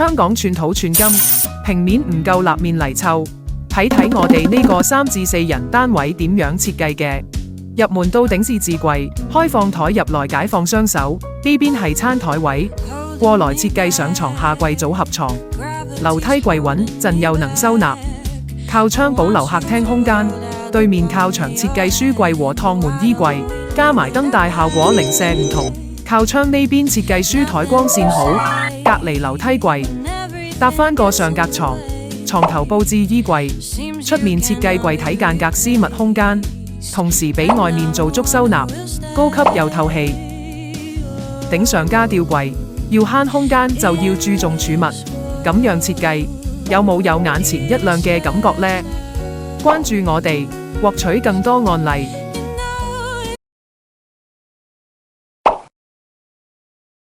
香港寸土寸金，平面唔夠立面泥湊。睇睇我哋呢個3至4人單位點樣設計嘅。入門到頂是置櫃，開放台入來解放雙手，呢邊係餐台位，過來設計上床下櫃組合床，樓梯櫃穩陣又能收納，靠窗保留客廳空間，對面靠牆設計書櫃和趟門衣櫃，加埋燈帶效果零舍唔同。靠窗呢邊設計書台光線好，隔離樓梯櫃，搭翻個上格床，床頭佈置衣櫃，出面設計櫃體間隔私密空間，同時比外面做足收納，高級又透氣。頂上加吊櫃，要慳空間就要注重儲物，咁樣設計有冇眼前一亮嘅感覺呢？關注我哋，獲取更多案例。